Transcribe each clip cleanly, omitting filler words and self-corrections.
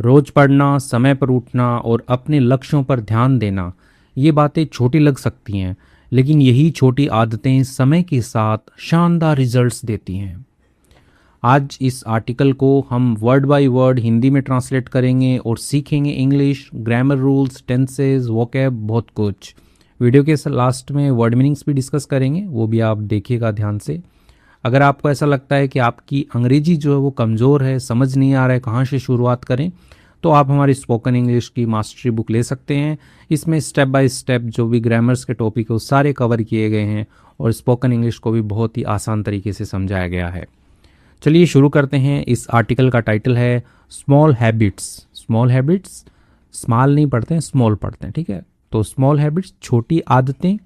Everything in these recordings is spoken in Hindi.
रोज पढ़ना, समय पर उठना और अपने लक्ष्यों पर ध्यान देना, ये बातें छोटी लग सकती हैं, लेकिन यही छोटी आदतें समय के साथ शानदार रिजल्ट्स देती हैं। आज इस आर्टिकल को हम वर्ड बाय वर्ड हिंदी में ट्रांसलेट करेंगे और सीखेंगे English, grammar rules, tenses, vocab, बहुत कुछ। वीडियो के लास्ट में वर्ड मीनिंग्स भी डिस्कस करेंगे, वो भी आप देखिएगा ध्यान से। अगर आपको ऐसा लगता है कि आपकी अंग्रेजी जो है वो कमज़ोर है, समझ नहीं आ रहा है कहाँ से शुरुआत करें, तो आप हमारी स्पोकन इंग्लिश की मास्टरी बुक ले सकते हैं। इसमें स्टेप बाय स्टेप जो भी ग्रामर्स के टॉपिक है वो सारे कवर किए गए हैं और स्पोकन इंग्लिश को भी बहुत ही आसान तरीके से समझाया गया है। चलिए शुरू करते हैं। इस आर्टिकल का टाइटल है small habits. Small habits, small नहीं पढ़ते हैं, स्मॉल पढ़ते हैं, ठीक है। तो स्मॉल हैबिट्स, छोटी आदतें,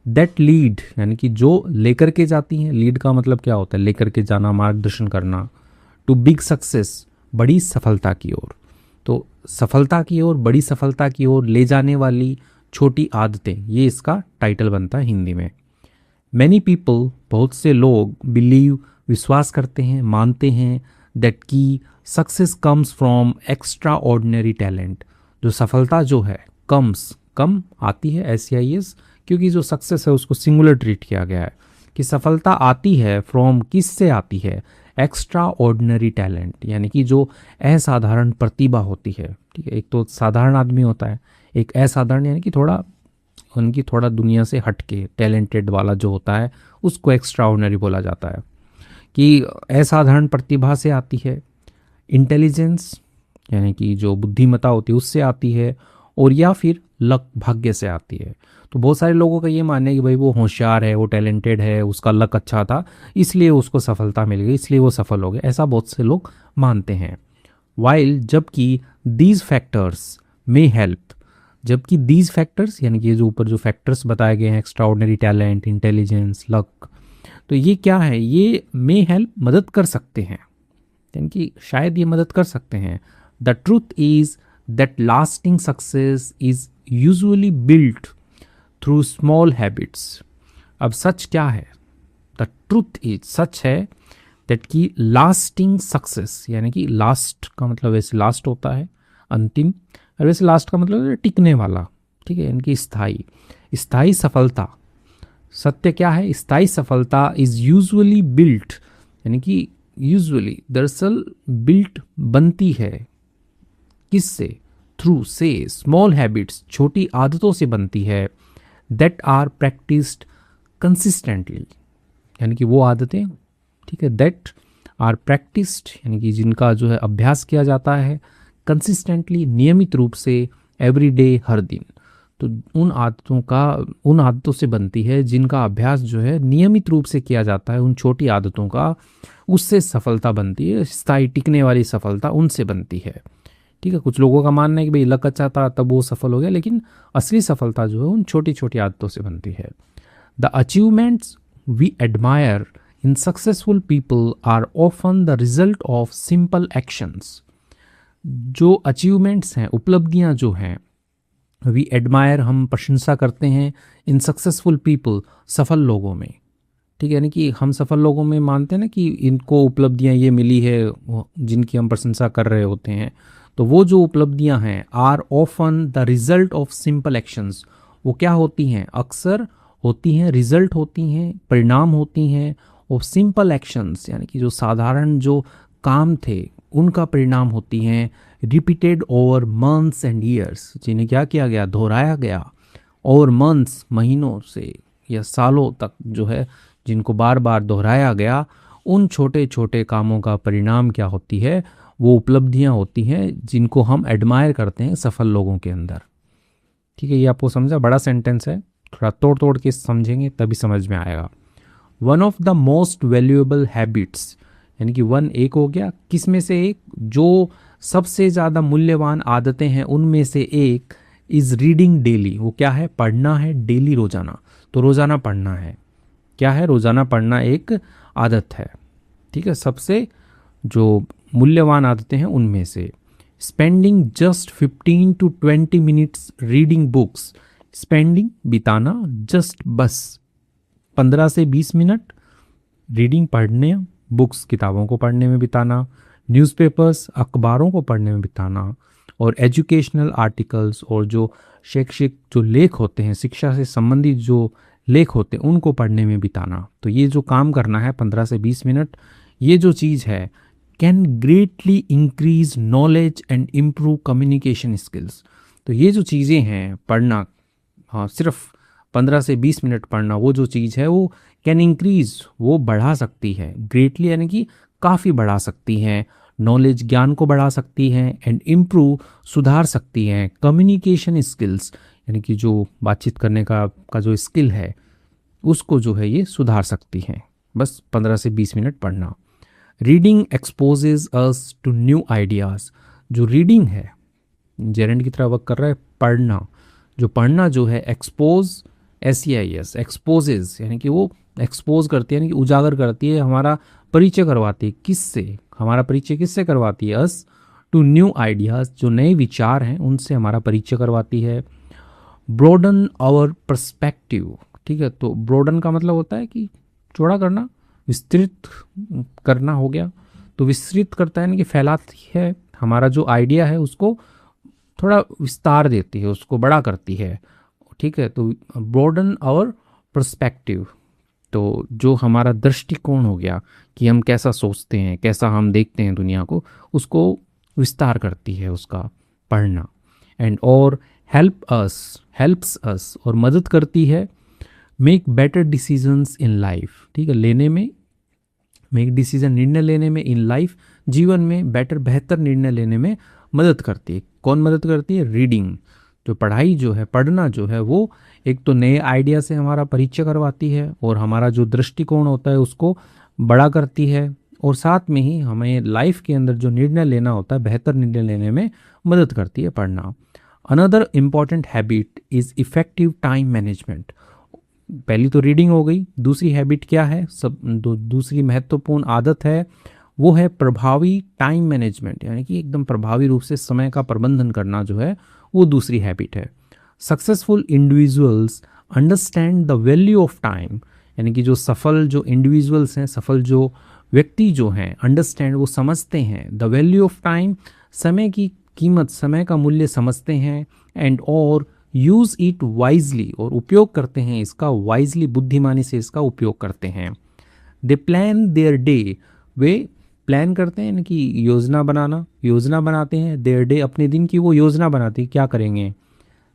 दैट लीड यानी कि जो लेकर के जाती हैं। लीड का मतलब क्या होता है? लेकर के जाना, मार्गदर्शन करना। टू बिग सक्सेस, बड़ी सफलता की ओर। तो सफलता की ओर, बड़ी सफलता की ओर ले जाने वाली छोटी आदतें, ये इसका टाइटल बनता है हिंदी में। मैनी पीपल, बहुत से लोग, बिलीव, विश्वास करते हैं, मानते हैं, दैट की success comes from extra ordinary talent. जो सफलता जो है कम्स, कम आती है, SCIS, क्योंकि जो सक्सेस है उसको सिंगुलर ट्रीट किया गया है कि सफलता आती है फ्रॉम, किस से आती है? एक्स्ट्रा ऑर्डिनरी टैलेंट, यानी कि जो असाधारण प्रतिभा होती है, ठीक है। एक तो साधारण आदमी होता है, एक असाधारण यानी कि थोड़ा दुनिया से हटके टैलेंटेड वाला जो होता है उसको एक्स्ट्रा ऑर्डिनरी बोला जाता है। कि असाधारण प्रतिभा से आती है, इंटेलिजेंस यानी कि जो बुद्धिमत्ता होती है उससे आती है, और या फिर लक, भाग्य से आती है। तो बहुत सारे लोगों का ये मानना है कि भाई वो होशियार है, वो टैलेंटेड है, उसका लक अच्छा था, इसलिए उसको सफलता मिल गई, इसलिए वो सफल हो गया, ऐसा बहुत से लोग मानते हैं। वाइल, जबकि दीज फैक्टर्स मे हेल्प, जबकि दीज फैक्टर्स यानी कि जो ऊपर जो फैक्टर्स बताए गए हैं, extra ordinary talent, intelligence, luck, तो ये क्या है? ये मे हेल्प, मदद कर सकते हैं, यानी कि शायद ये मदद कर सकते हैं। The truth is that lasting success is usually built through small habits. अब सच क्या है? द ट्रूथ इज, सच है, दैट की लास्टिंग सक्सेस, यानी कि लास्ट का मतलब वैसे लास्ट होता है अंतिम, और वैसे लास्ट का मतलब है टिकने वाला, ठीक है, यानी कि स्थायी, स्थायी सफलता। सत्य क्या है? स्थायी सफलता इज यूजुअली बिल्ट, यानी कि यूजुअली, दरअसल बिल्ट, बनती है, किससे? थ्रू, से, स्मॉल हैबिट्स, छोटी आदतों से बनती है, दैट आर प्रैक्टिस्ड कंसिस्टेंटली, यानी कि वो आदतें, ठीक है, दैट आर प्रैक्टिस्ड यानी कि जिनका जो है अभ्यास किया जाता है, कंसिस्टेंटली, नियमित रूप से, एवरी डे, हर दिन। तो उन आदतों से बनती है जिनका अभ्यास जो है नियमित रूप से किया जाता है, उन छोटी आदतों का, उससे सफलता बनती है, स्थायी टिकने वाली सफलता उनसे बनती है, ठीक है। कुछ लोगों का मानना है कि भाई लक अच्छा था तब वो सफल हो गया, लेकिन असली सफलता जो है उन छोटी छोटी आदतों से बनती है। The achievements we admire in successful people are often the result of simple actions. जो अचीवमेंट्स हैं, उपलब्धियां जो हैं, वी एडमायर, हम प्रशंसा करते हैं, इन सक्सेसफुल पीपल, सफल लोगों में, ठीक है, यानी कि हम सफल लोगों में मानते हैं ना कि इनको उपलब्धियां ये मिली है जिनकी हम प्रशंसा कर रहे होते हैं। तो वो जो उपलब्धियां हैं, are often the result of simple actions, वो क्या होती हैं? अक्सर होती हैं, रिजल्ट होती हैं, परिणाम होती हैं ऑफ सिंपल एक्शंस, यानी कि जो साधारण जो काम थे उनका परिणाम होती हैं, repeated over months and years, जिन्हें क्या किया गया? दोहराया गया, ओवर मंथ्स, महीनों से या सालों तक जो है, जिनको बार बार दोहराया गया, उन छोटे छोटे कामों का परिणाम क्या होती है? वो उपलब्धियां होती हैं जिनको हम एडमायर करते हैं सफल लोगों के अंदर, ठीक है। ये आपको समझा? बड़ा सेंटेंस है, थोड़ा तोड़ तोड़ के समझेंगे तभी समझ में आएगा। One of the most valuable habits, यानी कि वन एक हो गया, किस में से एक? जो सबसे ज़्यादा मूल्यवान आदतें हैं उनमें से एक, इज़ रीडिंग डेली, वो क्या है? पढ़ना है, डेली, रोज़ाना। तो रोज़ाना पढ़ना है, क्या है? रोज़ाना पढ़ना एक आदत है, ठीक है। सबसे जो मूल्यवान आदतें हैं उनमें से। Spending just 15 to 20 minutes reading books, spending, बिताना, जस्ट, बस 15 से 20 मिनट रीडिंग, पढ़ने, बुक्स, किताबों को पढ़ने में बिताना, न्यूज़पेपर्स, अखबारों को पढ़ने में बिताना, और एजुकेशनल आर्टिकल्स और जो शैक्षिक जो लेख होते हैं, शिक्षा से संबंधित जो लेख होते हैं, उनको पढ़ने में बिताना। तो ये जो काम करना है 15 से 20 मिनट, ये जो चीज़ है can greatly increase knowledge and improve communication skills. तो ये जो चीज़ें हैं पढ़ना, हाँ सिर्फ 15 से 20 मिनट पढ़ना, वो जो चीज़ है वो कैन इंक्रीज, वो बढ़ा सकती है, ग्रेटली यानी कि काफ़ी बढ़ा सकती है, नॉलेज ज्ञान को बढ़ा सकती है, एंड इम्प्रूव सुधार सकती है कम्युनिकेशन स्किल्स, यानी कि जो बातचीत करने का जो स्किल है उसको जो है ये सुधार सकती है। बस 15 से 20 मिनट पढ़ना। Reading exposes us to new ideas. जो रीडिंग है जेरेंड की तरह वर्क कर रहा है, पढ़ना, जो पढ़ना जो है एक्सपोज, SEIS, एक्सपोजेज यानी कि वो एक्सपोज करती है, यानी कि उजागर करती है, हमारा परिचय करवाती है। किससे? हमारा परिचय किससे करवाती है? अस टू न्यू आइडियाज़, जो नए विचार हैं उनसे हमारा परिचय करवाती है। ब्रोडन आवर पर्सपेक्टिव, ठीक है, तो ब्रोडन का मतलब होता है कि चौड़ा करना, विस्तृत करना हो गया, तो विस्तृत करता है यानी कि फैलाती है, हमारा जो आइडिया है उसको थोड़ा विस्तार देती है, उसको बड़ा करती है, ठीक है। तो ब्रोडन आवर पर्सपेक्टिव, तो जो हमारा दृष्टिकोण हो गया कि हम कैसा सोचते हैं, कैसा हम देखते हैं दुनिया को, उसको विस्तार करती है उसका पढ़ना। एंड और हेल्प्स अस, और मदद करती है make better decisions in life, ठीक है, लेने में, मेक डिसीजन, निर्णय लेने में, इन लाइफ, जीवन में, बेटर बेहतर निर्णय लेने में मदद करती है। कौन मदद करती है? रीडिंग। जो पढ़ाई जो है, पढ़ना जो है, वो एक तो नए आइडिया से हमारा परिचय करवाती है और हमारा जो दृष्टिकोण होता है उसको बड़ा करती है, और साथ में ही हमें लाइफ के अंदर जो निर्णय लेना होता है, बेहतर निर्णय लेने में मदद करती है पढ़ना। Another important habit is effective time management. पहली तो रीडिंग हो गई, दूसरी हैबिट क्या है, दूसरी महत्वपूर्ण आदत है वो है प्रभावी टाइम मैनेजमेंट, यानी कि एकदम प्रभावी रूप से समय का प्रबंधन करना जो है वो दूसरी हैबिट है। Successful individuals understand the value of time, यानी कि जो सफल जो इंडिविजुअल्स हैं, सफल जो व्यक्ति जो हैं, अंडरस्टैंड वो समझते हैं, द वैल्यू ऑफ टाइम, समय की कीमत, समय का मूल्य समझते हैं, एंड और यूज़ इट वाइजली, और उपयोग करते हैं इसका वाइजली, बुद्धिमानी से इसका उपयोग करते हैं। दे plan their day, way plan करते हैं, यानी कि योजना बनाते हैं, देयर डे, अपने दिन की वो योजना बनाते हैं, क्या करेंगे।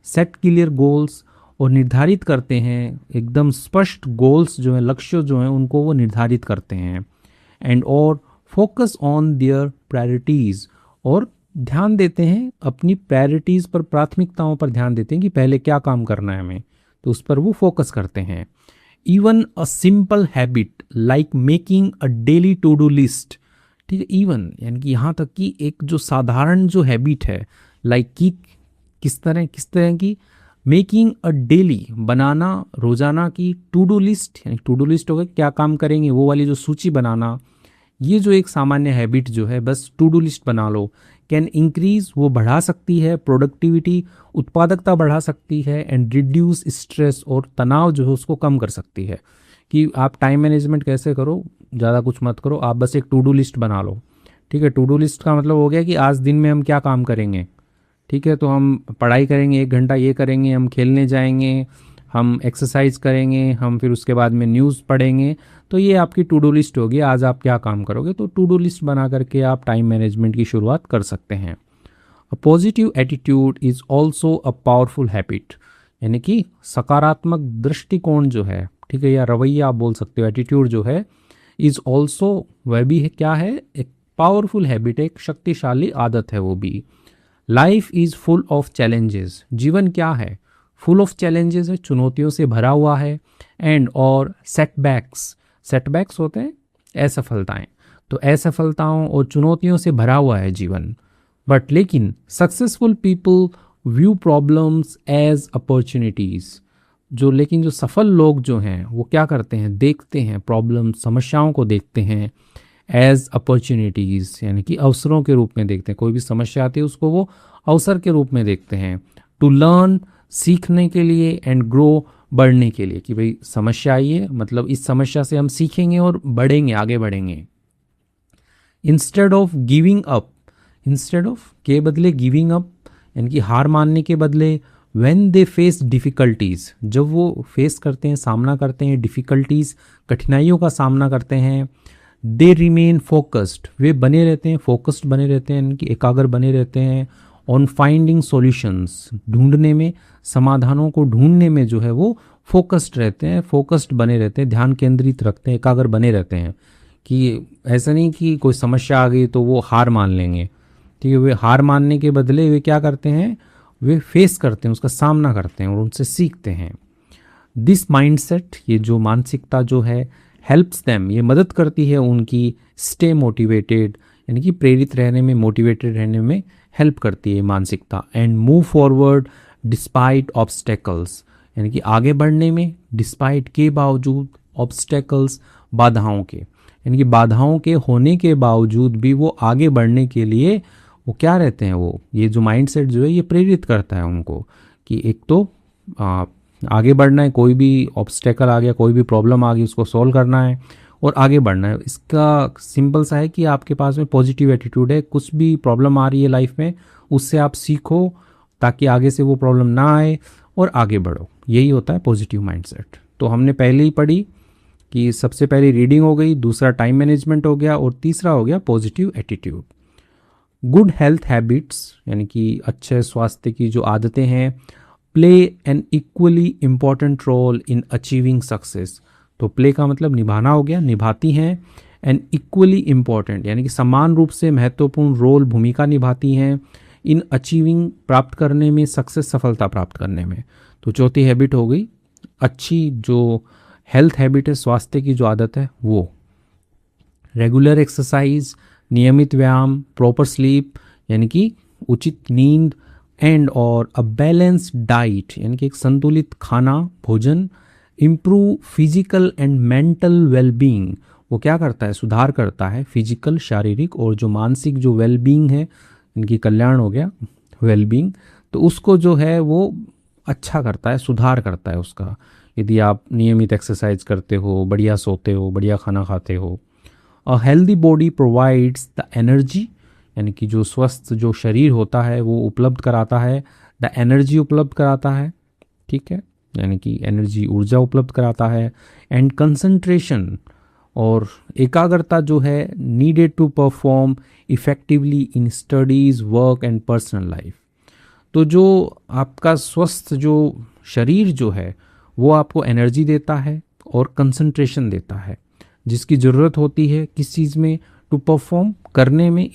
सेट क्लियर गोल्स, और निर्धारित करते हैं एकदम स्पष्ट गोल्स जो है, लक्ष्य जो हैं उनको वो निर्धारित करते हैं। एंड और फोकस ऑन देयर प्रायोरिटीज़, और ध्यान देते हैं अपनी प्रायोरिटीज़ पर, प्राथमिकताओं पर ध्यान देते हैं कि पहले क्या काम करना है हमें, तो उस पर वो फोकस करते हैं। Even a simple habit like making a daily to do list, ठीक है, इवन यानी कि यहाँ तक कि एक जो साधारण जो हैबिट है, लाइक कि किस तरह की, मेकिंग अ डेली, बनाना रोजाना की टू डू लिस्ट, यानी टू डू लिस्ट हो गया, क्या काम करेंगे वो वाली जो सूची बनाना, ये जो एक सामान्य हैबिट जो है, बस टू डू लिस्ट बना लो, कैन इंक्रीज, वो बढ़ा सकती है प्रोडक्टिविटी, उत्पादकता बढ़ा सकती है, एंड रिड्यूस स्ट्रेस, और तनाव जो है उसको कम कर सकती है। कि आप टाइम मैनेजमेंट कैसे करो, ज़्यादा कुछ मत करो, आप बस एक टू डू लिस्ट बना लो, ठीक है। टू डू लिस्ट का मतलब हो गया कि आज दिन में हम क्या काम करेंगे, ठीक है, तो हम पढ़ाई करेंगे 1 घंटा, ये करेंगे, हम खेलने जाएंगे, हम एक्सरसाइज करेंगे, हम फिर उसके बाद में न्यूज़ पढ़ेंगे, तो ये आपकी टू डू लिस्ट होगी, आज आप क्या काम करोगे। तो टू डू लिस्ट बना करके आप टाइम मैनेजमेंट की शुरुआत कर सकते हैं। A positive attitude is also a powerful habit, यानी कि सकारात्मक दृष्टिकोण जो है, ठीक है, या रवैया आप बोल सकते हो, एटीट्यूड जो है, इज़ ऑल्सो, वह भी है क्या है, एक पावरफुल हैबिट, एक शक्तिशाली आदत है वो भी। Life is full of challenges, जीवन क्या है, फुल ऑफ चैलेंजेस है, चुनौतियों से भरा हुआ है। एंड और सेटबैक्स होते हैं असफलताएं, तो असफलताओं और चुनौतियों से भरा हुआ है जीवन। बट लेकिन successful people view problems as opportunities, लेकिन जो सफल लोग जो हैं वो क्या करते हैं, देखते हैं प्रॉब्लम, समस्याओं को देखते हैं एज अपॉर्चुनिटीज़, यानी कि अवसरों के रूप में देखते हैं। कोई भी समस्या आती है उसको वो अवसर के रूप में देखते हैं। टू लर्न, सीखने के लिए, एंड ग्रो, बढ़ने के लिए, कि भाई समस्या आई है, मतलब इस समस्या से हम सीखेंगे और बढ़ेंगे, आगे बढ़ेंगे। Instead of giving up, instead of के बदले गिविंग अप यानी कि हार मानने के बदले, व्हेन दे फेस डिफ़िकल्टीज़, जब वो फेस करते हैं, सामना करते हैं डिफ़िकल्टीज़, कठिनाइयों का सामना करते हैं, दे रिमेन फोकस्ड, वे बने रहते हैं, फोकस्ड बने रहते हैं, यानी कि एकाग्र बने रहते हैं, ऑन फाइंडिंग सॉल्यूशंस, ढूंढने में, समाधानों को ढूंढने में जो है वो फोकस्ड रहते हैं, फोकस्ड बने रहते हैं, ध्यान केंद्रित रखते हैं, एकाग्र बने रहते हैं। कि ऐसा नहीं कि कोई समस्या आ गई तो वो हार मान लेंगे, ठीक है। वे हार मानने के बदले वे क्या करते हैं, वे फेस करते हैं, उसका सामना करते हैं और उनसे सीखते हैं। दिस माइंडसेट, ये जो मानसिकता जो है, हेल्प्स देम, ये मदद करती है उनकी स्टे मोटिवेटेड, यानी कि प्रेरित रहने में, मोटिवेटेड रहने में हेल्प करती है मानसिकता, and move forward despite obstacles, यानी कि आगे बढ़ने में, डिस्पाइट के बावजूद, ऑब्स्टेकल्स बाधाओं के, यानी कि बाधाओं के होने के बावजूद भी वो आगे बढ़ने के लिए वो क्या रहते हैं, वो ये जो माइंडसेट जो है ये प्रेरित करता है उनको कि एक तो आगे बढ़ना है, कोई भी ऑब्स्टेकल आ गया, कोई भी प्रॉब्लम आ गई, उसको सॉल्व करना है और आगे बढ़ना है। इसका सिंपल सा है कि आपके पास में पॉजिटिव एटीट्यूड है, कुछ भी प्रॉब्लम आ रही है लाइफ में उससे आप सीखो ताकि आगे से वो प्रॉब्लम ना आए और आगे बढ़ो, यही होता है पॉजिटिव माइंडसेट। तो हमने पहले ही पढ़ी कि सबसे पहले रीडिंग हो गई, दूसरा टाइम मैनेजमेंट हो गया और तीसरा हो गया positive attitude. Good health habits, यानी कि अच्छे स्वास्थ्य की जो आदतें हैं, play an equally important role in achieving success. तो प्ले का मतलब निभाना हो गया, निभाती हैं, एन इक्वली इम्पॉर्टेंट यानी कि समान रूप से महत्वपूर्ण रोल, भूमिका निभाती हैं, इन अचीविंग प्राप्त करने में, सक्सेस सफलता प्राप्त करने में। तो चौथी हैबिट हो गई अच्छी जो हेल्थ हैबिट है, स्वास्थ्य की जो आदत है वो। रेगुलर एक्सरसाइज, नियमित व्यायाम, प्रॉपर स्लीप यानी कि उचित नींद, एंड और अ बैलेंस्ड डाइट यानी कि एक संतुलित खाना, भोजन, improve physical and mental wellbeing, वो क्या करता है, सुधार करता है फिजिकल, शारीरिक और जो मानसिक जो वेलबींग है, इनकी कल्याण हो गया वेलबींग, तो उसको जो है वो अच्छा करता है, सुधार करता है उसका। यदि आप नियमित एक्सरसाइज करते हो, बढ़िया सोते हो, बढ़िया खाना खाते हो। A healthy body provides the energy, यानी कि जो स्वस्थ जो शरीर होता है वो उपलब्ध कराता है, द एनर्जी उपलब्ध कराता है, ठीक है, यानी कि एनर्जी, ऊर्जा उपलब्ध कराता है, एंड कंसंट्रेशन और एकाग्रता जो है, needed to perform effectively in studies, work and personal life. तो जो आपका स्वस्थ जो शरीर जो है वो आपको एनर्जी देता है और कंसंट्रेशन देता है, जिसकी ज़रूरत होती है किस चीज़ में, टू परफॉर्म करने में,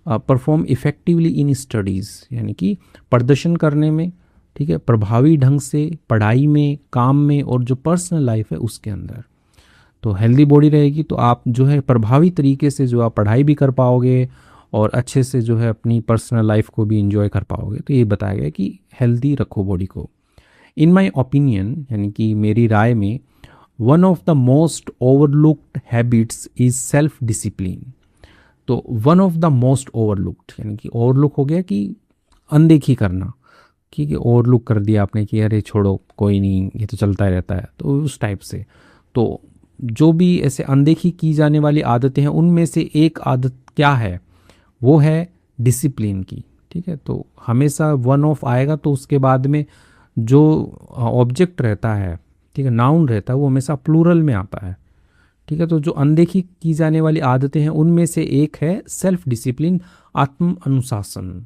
परफॉर्म इफेक्टिवली इन स्टडीज़ यानी कि प्रदर्शन करने में, ठीक है, प्रभावी ढंग से पढ़ाई में, काम में और जो पर्सनल लाइफ है उसके अंदर। तो हेल्दी बॉडी रहेगी तो आप जो है प्रभावी तरीके से जो आप पढ़ाई भी कर पाओगे और अच्छे से जो है अपनी पर्सनल लाइफ को भी इंजॉय कर पाओगे। तो ये बताया गया कि हेल्दी रखो बॉडी को। इन माई ओपिनियन यानी कि मेरी राय में, one of the most overlooked habits is self discipline. तो one of the most overlooked यानी कि ओवरलुक हो गया कि अनदेखी करना, ठीक है, ओवरलुक कर दिया आपने कि अरे छोड़ो कोई नहीं, ये तो चलता रहता है, तो उस टाइप से। तो जो भी ऐसे अनदेखी की जाने वाली आदतें हैं उनमें से एक आदत क्या है, वो है डिसिप्लिन की, ठीक है। तो हमेशा वन ऑफ आएगा तो उसके बाद में जो ऑब्जेक्ट रहता है, ठीक है, नाउन रहता है, वो हमेशा प्लूरल में आता है, ठीक है। तो जो अनदेखी की जाने वाली आदतें हैं उनमें से एक है सेल्फ डिसिप्लिन, आत्म अनुशासन।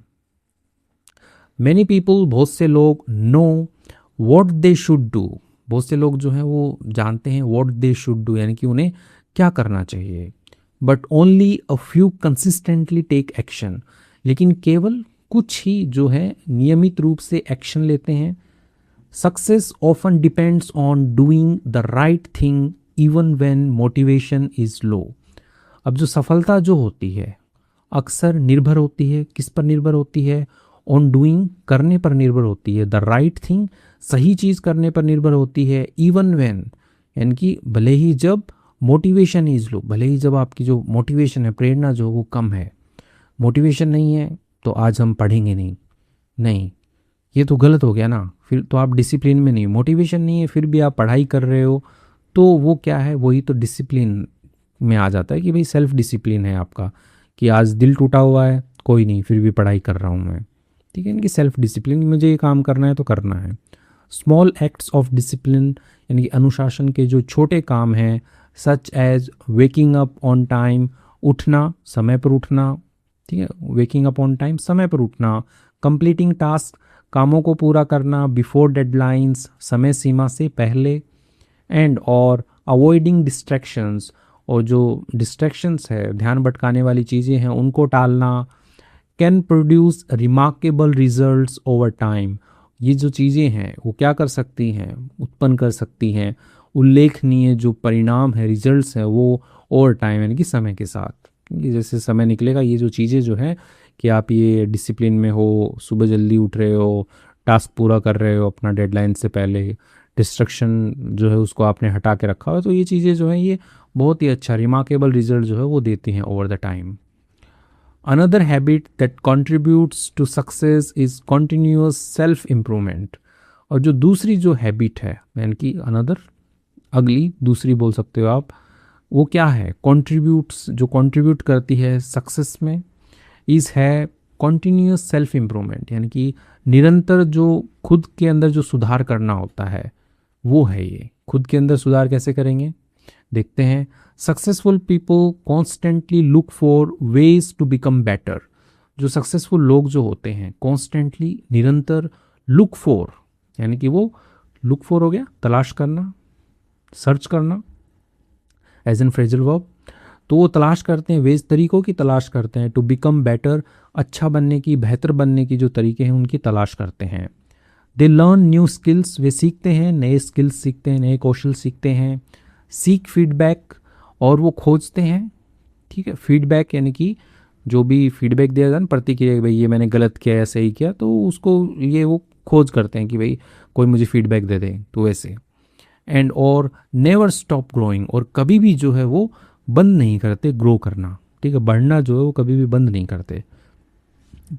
मैनी पीपल, बहुत से लोग, know what they should do, बहुत से लोग जो हैं वो जानते हैं व्हाट दे शुड डू यानी कि उन्हें क्या करना चाहिए, but only a few consistently take action, लेकिन केवल कुछ ही जो है नियमित रूप से एक्शन लेते हैं। Success often depends on doing the right thing even when motivation is low. अब जो सफलता जो होती है अक्सर निर्भर होती है, किस पर निर्भर होती है, ऑन डूइंग, करने पर निर्भर होती है, द राइट थिंग, सही चीज़ करने पर निर्भर होती है, इवन व्हेन यानी कि भले ही जब मोटिवेशन इज लो, भले ही जब आपकी जो मोटिवेशन है, प्रेरणा जो वो कम है, मोटिवेशन नहीं है तो आज हम पढ़ेंगे नहीं, नहीं, ये तो गलत हो गया ना, फिर तो आप डिसिप्लिन में नहीं, मोटिवेशन नहीं है फिर भी आप पढ़ाई कर रहे हो, तो वो क्या है, वही तो डिसिप्लिन में आ जाता है कि भाई सेल्फ डिसिप्लिन है आपका, कि आज दिल टूटा हुआ है, कोई नहीं, फिर भी पढ़ाई कर रहा हूँ मैं, ठीक है, इनकी सेल्फ डिसिप्लिन, मुझे ये काम करना है तो करना है। स्मॉल एक्ट्स ऑफ डिसिप्लिन यानी कि अनुशासन के जो छोटे काम हैं, such as waking up on time, उठना, समय पर उठना, ठीक है, वेकिंग अप ऑन टाइम, समय पर उठना, कंप्लीटिंग टास्क, कामों को पूरा करना, बिफोर डेडलाइंस, समय सीमा से पहले, एंड और अवॉइडिंग डिस्ट्रैक्शंस, और जो डिस्ट्रैक्शंस है, ध्यान भटकाने वाली चीज़ें हैं, उनको टालना, can produce remarkable results over time, ये जो चीज़ें हैं वो क्या कर सकती हैं, उत्पन्न कर सकती हैं उल्लेखनीय जो परिणाम है, रिजल्ट्स हैं, वो ओवर टाइम यानी कि समय के साथ, ये जैसे समय निकलेगा, ये जो चीज़ें जो हैं कि आप ये डिसिप्लिन में हो, सुबह जल्दी उठ रहे हो, टास्क पूरा कर रहे हो अपना डेडलाइन से पहले, डिस्ट्रक्शन जो है उसको आपने हटा के रखा हो, तो ये चीज़ें जो हैं ये बहुत ही अच्छा रिमार्केबल रिजल्ट जो है वो देती हैं over the time. Another habit that contributes to success is continuous self improvement। और जो दूसरी जो हैबिट है, यानी कि अनदर, अगली दूसरी बोल सकते हो आप, वो क्या है, कॉन्ट्रीब्यूट्स, जो कंट्रीब्यूट करती है सक्सेस में, इस है कॉन्टिन्यूस सेल्फ इम्प्रूवमेंट, यानी कि निरंतर जो खुद के अंदर जो सुधार करना होता है वो है ये। खुद के अंदर सुधार कैसे करेंगे, देखते हैं। Successful people constantly look for ways to become better. जो सक्सेसफुल लोग जो होते हैं कॉन्स्टेंटली, निरंतर, लुक फॉर यानी कि वो लुक फॉर हो गया तलाश करना, सर्च करना, एज एन फ्रेजल वर्ब, तो वो तलाश करते हैं, वेज तरीकों की तलाश करते हैं, टू बिकम बेटर, अच्छा बनने की, बेहतर बनने की जो तरीके हैं उनकी तलाश करते हैं। दे लर्न न्यू स्किल्स, वे सीखते हैं, नए स्किल्स सीखते हैं, नए कौशल सीखते हैं। सीक फीडबैक, और वो खोजते हैं, ठीक है, फीडबैक यानी कि जो भी फीडबैक दिया जाए ना, प्रतिक्रिया, भाई ये मैंने गलत किया या सही किया, तो उसको ये वो खोज करते हैं कि भाई कोई मुझे फीडबैक दे दे, तो वैसे। एंड और नेवर स्टॉप ग्रोइंग, और कभी भी जो है वो बंद नहीं करते ग्रो करना, ठीक है, बढ़ना जो है वो कभी भी बंद नहीं करते।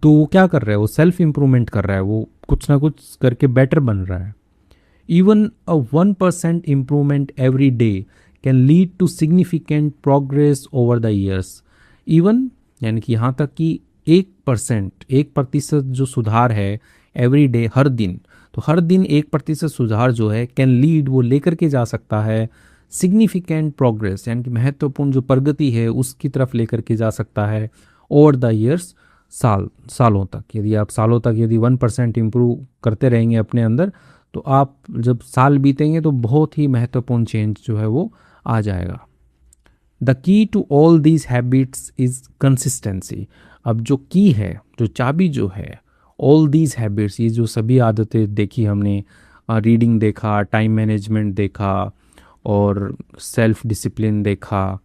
तो वो क्या कर रहा है, वो सेल्फ इम्प्रूवमेंट कर रहा है, वो कुछ ना कुछ करके बेटर बन रहा है। Even a 1% improvement every day can lead to significant progress over the years. Even यानी कि यहाँ तक कि 1%, 1% जो सुधार है एवरी डे, हर दिन, तो हर दिन 1% सुधार जो है कैन लीड, वो लेकर के जा सकता है, सिग्निफिकेंट प्रोग्रेस यानी कि महत्वपूर्ण जो प्रगति है उसकी तरफ लेकर के जा सकता है, ओवर द ईयर्स, सालों तक। यदि आप सालों तक यदि 1% इम्प्रूव करते रहेंगे अपने अंदर, तो आप जब साल बीतेंगे तो बहुत ही महत्वपूर्ण चेंज जो है वो आ जाएगा। The key to all these habits is consistency. अब जो की है, जो चाबी जो है, ऑल दीज हैबिट्स, ये जो सभी आदतें देखी हमने, रीडिंग देखा, टाइम मैनेजमेंट देखा, और सेल्फ डिसिप्लिन देखा,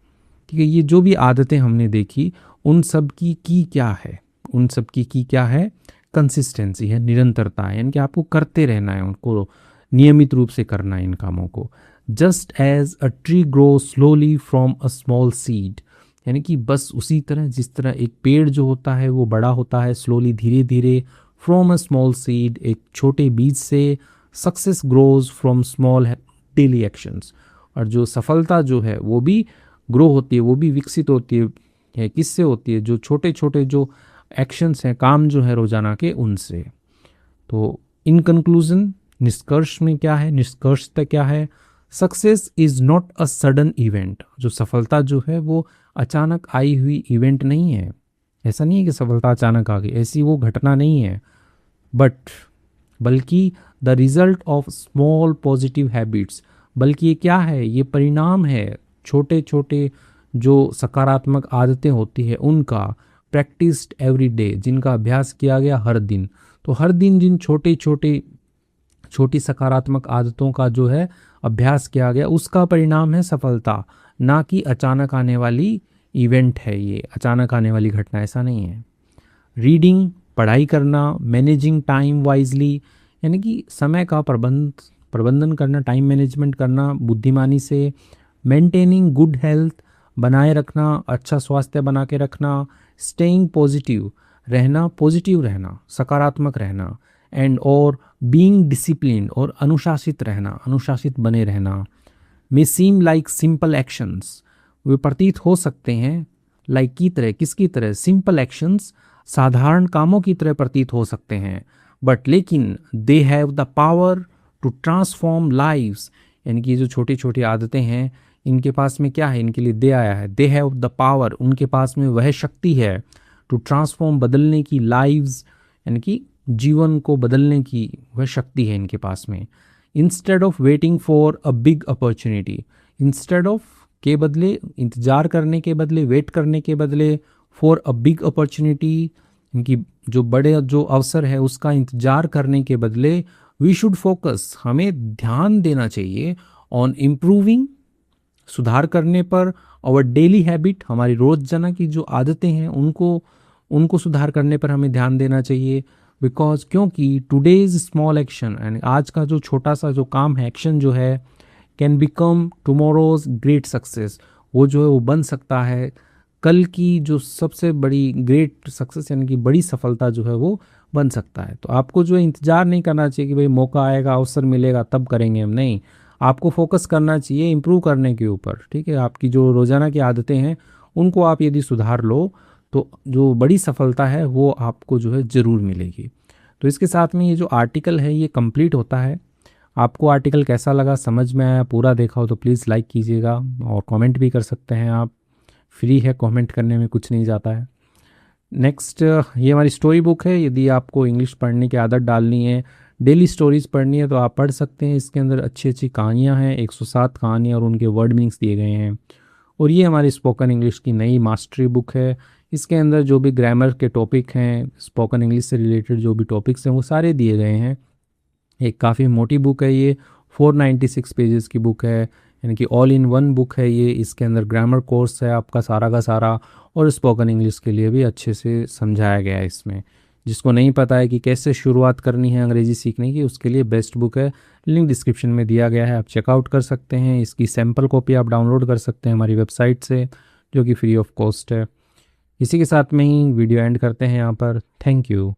ठीक है, ये जो भी आदतें हमने देखी, उन सब की क्या है, उन सब की क्या है, कंसिस्टेंसी है, निरंतरता है, यानी कि आपको करते रहना है, उनको नियमित रूप से करना है इन कामों को। Just as a tree grow slowly from a small seed, यानी कि बस उसी तरह जिस तरह एक पेड़ जो होता है वो बड़ा होता है स्लोली, धीरे धीरे, फ्रॉम अ स्मॉल सीड, एक छोटे बीज से। Success grows from small daily actions, और जो सफलता जो है वो भी ग्रो होती है, वो भी विकसित होती है, किससे होती है, जो छोटे छोटे जो एक्शंस हैं, काम जो है रोजाना के, उनसे। तो इन कंक्लूजन, निष्कर्ष में क्या है, निष्कर्षता क्या है, success is not a sudden event. जो सफलता जो है वो अचानक आई हुई इवेंट नहीं है, ऐसा नहीं है कि सफलता अचानक आ गई, ऐसी वो घटना नहीं है, बल्कि the result of small positive habits, बल्कि ये क्या है, ये परिणाम है छोटे छोटे जो सकारात्मक आदतें होती है उनका, प्रैक्टिस्ड एवरी डे, जिनका अभ्यास किया गया हर दिन। तो हर दिन जिन छोटी सकारात्मक आदतों का जो है अभ्यास किया गया, उसका परिणाम है सफलता, ना कि अचानक आने वाली इवेंट है, ये अचानक आने वाली घटना ऐसा नहीं है। रीडिंग, पढ़ाई करना, मैनेजिंग टाइम वाइजली, यानी कि समय का प्रबंधन करना, टाइम मैनेजमेंट करना बुद्धिमानी से। मेंटेनिंग गुड हेल्थ, बनाए रखना, अच्छा स्वास्थ्य बना के रखना। स्टेइंग पॉजिटिव, रहना, पॉजिटिव रहना, सकारात्मक रहना। एंड और बीइंग डिसिप्लिन, और अनुशासित रहना, अनुशासित बने रहना। मे सीम लाइक सिंपल एक्शंस, वे प्रतीत हो सकते हैं लाइक की तरह, किसकी तरह, सिंपल एक्शंस, साधारण कामों की तरह प्रतीत हो सकते हैं, बट लेकिन they have the power to transform lives, यानी कि ये जो छोटी छोटी आदतें हैं इनके पास में क्या है, इनके लिए दे आया है, दे हैव द पावर, उनके पास में वह शक्ति है, टू ट्रांसफॉर्म, बदलने की, लाइव्स यानी कि जीवन को बदलने की वह शक्ति है इनके पास में। Instead of waiting for a big opportunity, instead of के बदले, इंतजार करने के बदले, वेट करने के बदले, फॉर अ बिग अपॉर्चुनिटी, इनकी जो बड़े जो अवसर है उसका इंतजार करने के बदले, वी शुड फोकस, हमें ध्यान देना चाहिए, ऑन इम्प्रूविंग, सुधार करने पर, और डेली हैबिट, हमारी रोज़ाना की जो आदतें हैं उनको सुधार करने पर हमें ध्यान देना चाहिए। बिकॉज क्योंकि टुडेज स्मॉल एक्शन, एंड आज का जो छोटा सा जो काम है, एक्शन जो है, can become tomorrow's great success, वो जो है वो बन सकता है कल की जो सबसे बड़ी ग्रेट सक्सेस, यानी कि बड़ी सफलता जो है वो बन सकता है। तो आपको जो है इंतज़ार नहीं करना चाहिए कि भाई मौका आएगा, अवसर मिलेगा तब करेंगे हम, नहीं, आपको फोकस करना चाहिए इम्प्रूव करने के ऊपर। ठीक है, आपकी जो रोज़ाना की आदतें हैं उनको आप यदि सुधार लो तो जो बड़ी सफलता है वो आपको जो है ज़रूर मिलेगी। तो इसके साथ में ये जो आर्टिकल है ये कंप्लीट होता है। आपको आर्टिकल कैसा लगा, समझ में आया, पूरा देखा हो तो प्लीज़ लाइक कीजिएगा, और कमेंट भी कर सकते हैं आप, फ्री है, कमेंट करने में कुछ नहीं जाता है। नेक्स्ट, ये हमारी स्टोरी बुक है, यदि आपको इंग्लिश पढ़ने की आदत डालनी है, डेली स्टोरीज़ पढ़नी है तो आप पढ़ सकते हैं। इसके अंदर अच्छी अच्छी कहानियाँ हैं, 107 कहानियाँ, और उनके वर्ड मीनिंग्स दिए गए हैं। और ये हमारी स्पोकन इंग्लिश की नई मास्टरी बुक है। इसके अंदर जो भी ग्रामर के टॉपिक हैं, स्पोकन इंग्लिश से रिलेटेड जो भी टॉपिक्स हैं वो सारे दिए गए हैं। एक काफ़ी मोटी बुक है ये, 496 पेजेस की बुक है, यानी कि ऑल इन वन बुक है ये। इसके अंदर ग्रामर कोर्स है आपका सारा का सारा, और स्पोकन इंग्लिश के लिए भी अच्छे से समझाया गया है इसमें। जिसको नहीं पता है कि कैसे शुरुआत करनी है अंग्रेज़ी सीखने की, उसके लिए बेस्ट बुक है, लिंक डिस्क्रिप्शन में दिया गया है, आप चेकआउट कर सकते हैं। इसकी सैम्पल कॉपी आप डाउनलोड कर सकते हैं हमारी वेबसाइट से, जो कि फ्री ऑफ कॉस्ट है। इसी के साथ में ही वीडियो एंड करते हैं यहाँ पर। Thank you.